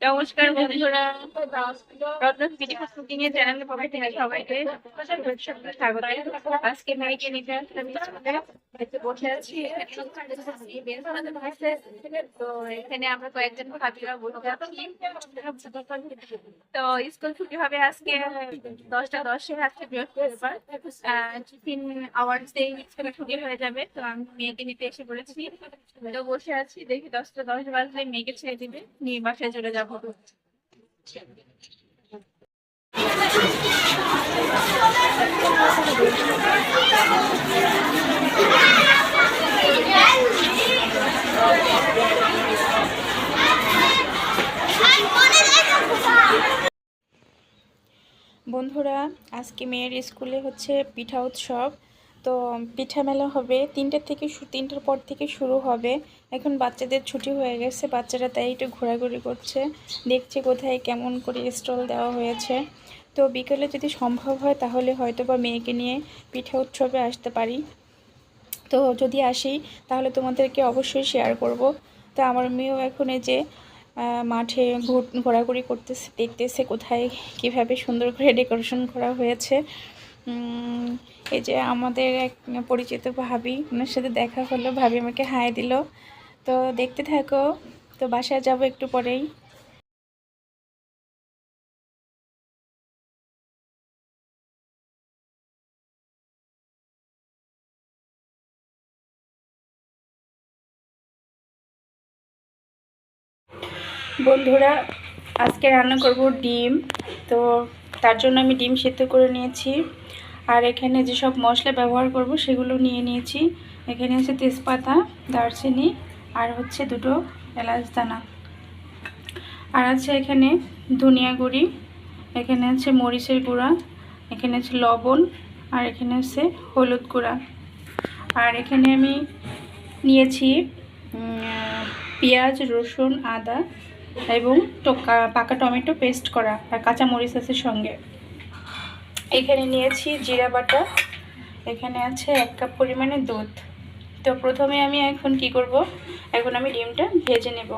নমস্কার বন্ধুরা, রত্ন beautiful cooking এর চ্যানেলের পক্ষ থেকে সবাইকে স্বাগত। আজকে মেয়েকে নিতে আসলাম স্কুলে, বসে আছি। তো এখানে আমরা কয়েকজন ভাবিরা বসে আছি। তো স্কুল ছুটি হবে আজকে 10টা 10-এ, আজকে বৃহস্পতিবার। টিফিন আওয়ার্স দিয়ে স্কুলে ছুটি হয়ে যাবে। তো আমি মেয়েকে নিতে এসে পড়েছি, তো বসে আছি। দেখি 10টা 10 বাজলে মেয়েকে ছেড়ে দিবে, নিয়ে বাসায় চলে যাবো। বন্ধুরা, আজকে মেয়ের স্কুলে হচ্ছে পিঠা উৎসব। তো পিঠা মেলা হবে 3টার পর থেকে শুরু হবে। এখন বাচ্চাদের ছুটি হয়ে গেছে, বাচ্চারা তাই একটু ঘোরাঘুরি করছে, দেখছে কোথায় কেমন করে স্টল দেওয়া হয়েছে। তো বিকেলে যদি সম্ভব হয় তাহলে হয়তো বা মেয়েকে নিয়ে পিঠা উৎসবে আসতে পারি। তো যদি আসি তাহলে তোমাদেরকে অবশ্যই শেয়ার করব। তো আমার মেয়েও এখন এই যে মাঠে ঘোরাঘুরি করতেছে, দেখতেছে কোথায় কিভাবে সুন্দর করে ডেকোরেশন করা হয়েছে। এই যে আমাদের এক পরিচিত ভাবি, ওনার সাথে দেখা হলো, ভাবি আমাকে হাই দিল। তো দেখতে থাকো। তো বাসায় যাব একটু পরেই। বন্ধুরা, আজকে রান্না করব ডিম। তো তার জন্য আমি ডিম সিদ্ধ করে নিয়েছি। আর এখানে যেসব মশলা ব্যবহার করব সেগুলো নিয়ে নিয়েছি। এখানে আছে তেজপাতা, দারচিনি, আর হচ্ছে 2টো এলাচ দানা। আর আছে এখানে ধনিয়া গুঁড়ি, এখানে আছে মরিচের গুঁড়া, এখানে আছে লবণ, আর এখানে আছে হলুদ গুঁড়া। আর এখানে আমি নিয়েছি পেঁয়াজ, রসুন, আদা এবং পাকা টমেটো পেস্ট করা, আর কাঁচা মরিচ আছে সঙ্গে। এখানে নিয়েছি জিরা বাটা, এখানে আছে 1 কাপ পরিমাণে দুধ। তো প্রথমে আমি এখন কি করব, এখন আমি ডিমটা ভেজে নেব।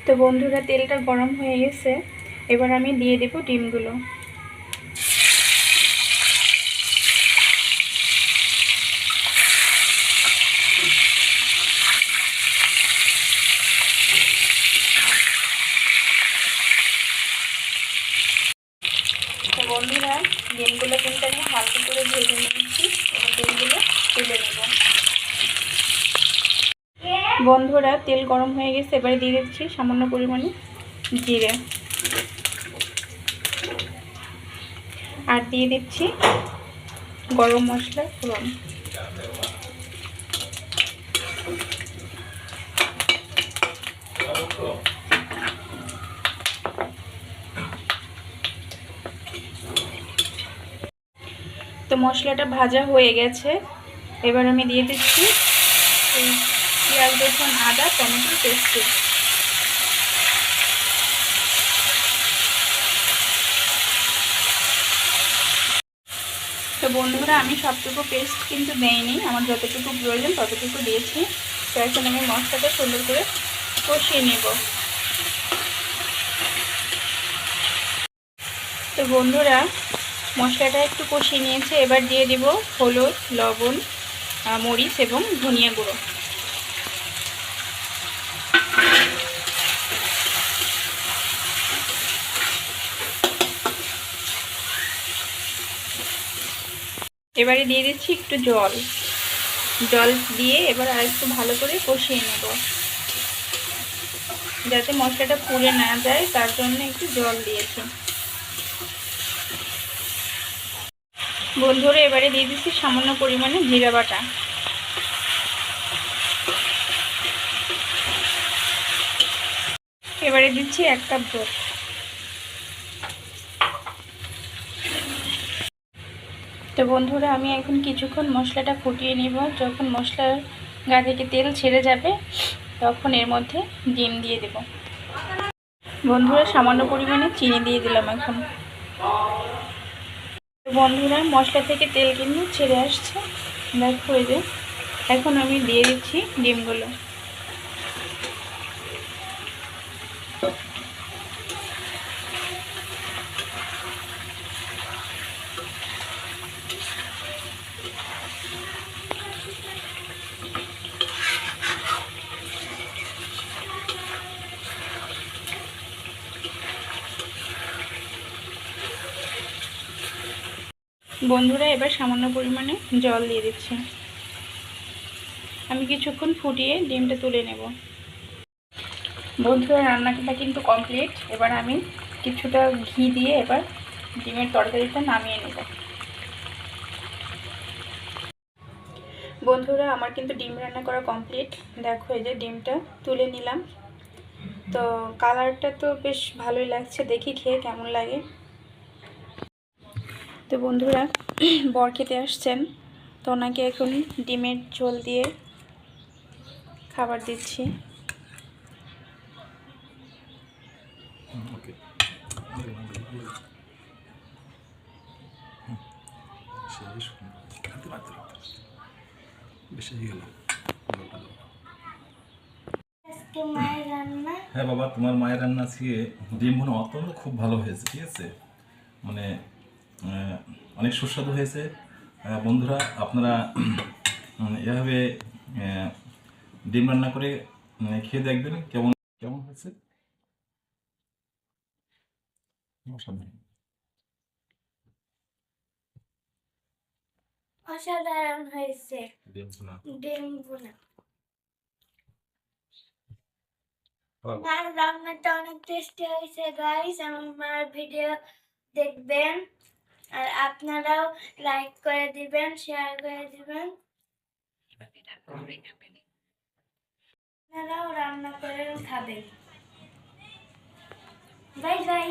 তো বন্ধুরা, তেলটা গরম হয়ে গেছে, এবার আমি দিয়ে দেব ডিমগুলো। তো বন্ধুরা, ডিমগুলো কিন্তু আমি হালকা করে ভেজে নিয়েছি, এবং ডিমগুলো তুলে নেব। বন্ধুরা, তেল গরম হয়ে গেছে, এবারে দিয়ে দিচ্ছি সামান্য পরিমাণে জিরে, আর দিয়ে দিচ্ছি গরম মশলা ফোড়ন। তো মশলাটা ভাজা হয়ে গেছে, এবার আমি দিয়ে দিচ্ছি পেঁয়াজ, রসুন, আদা, টমেটো পেস্ট। তো বন্ধুরা, আমি সবটুকু পেস্ট কিন্তু দেইনি, আমার যতটুকু প্রয়োজন ততটুকু দিয়েছি। তো এখন আমি মশলাটা সুন্দর করে কষিয়ে নেব। তো বন্ধুরা, মশলাটা একটু কষিয়ে নিয়েছে, এবার দিয়ে দিব হলুদ, লবণ, মরিচ এবং ধনিয়া গুঁড়ো। এবারে দিয়ে দিচ্ছি একটু জল দিয়ে এবার আর একটু ভালো করে কষিয়ে নেব, যাতে মশলাটা পুড়ে না যায়, তার জন্য একটু জল দিয়েছি। বন্ধুরা, এবারে দিয়ে দিচ্ছি সামান্য পরিমাণে জিরা বাটা। এবারে দিচ্ছি 1 কাপ দুধ। তো বন্ধুরা, আমি এখন কিছুক্ষণ মশলাটা ফুটিয়ে নিব। যখন মশলার গা থেকে তেল ছেড়ে যাবে তখন এর মধ্যে ডিম দিয়ে দেব। বন্ধুরা, সামান্য পরিমাণে চিনি দিয়ে দিলাম এখন। বন্ধুরা, মশলা থেকে তেল কিন্তু ছেড়ে আসছে, দেখো এই যে। এখন আমি দিয়ে দিচ্ছি ডিমগুলো। বন্ধুরা এবার সামান্য পরিমাণে জল দিয়ে দিচ্ছি। আমি কিছুক্ষণ ফুটিয়ে ডিমটা তুলে নেব। বন্ধুরা রান্নাটা কিন্তু কমপ্লিট। এবার আমি কিছুটা ঘি দিয়ে এবার ডিমের তরকারিটা নামিয়ে নেব। বন্ধুরা আমার কিন্তু ডিম রান্না করা কমপ্লিট। দেখো এই যে ডিমটা তুলে নিলাম। তো কালারটা তো বেশ ভালোই লাগছে, দেখি খেয়ে কেমন লাগে। তো বন্ধুরা বর খেতে আসছেন, তো ওনাকে এখন ডিমের ঝোল দিয়ে খাবার দিচ্ছি। হ্যাঁ বাবা, তোমার মায়ের রান্না আজকে ডিম ভুনা অত্যন্ত খুব ভালো হয়েছে, ঠিক আছে? মানে অনেক সুস্বাদু হয়েছে। বন্ধুরা আপনারা এভাবে ডিম রান্না করে খেয়ে দেখবেন কেমন কেমন হয়েছে। অসাধারণ হয়েছে ডিম ভুনা। ডিম ভুনা। মার রান্নাটা অনেক টেস্টি হয়েছে গাইস। আমার মার ভিডিও দেখবেন আর আপনারাও লাইক করে দিবেন, শেয়ার করে দিবেন। আপনারাও রান্না করে খাবেন। Bye bye.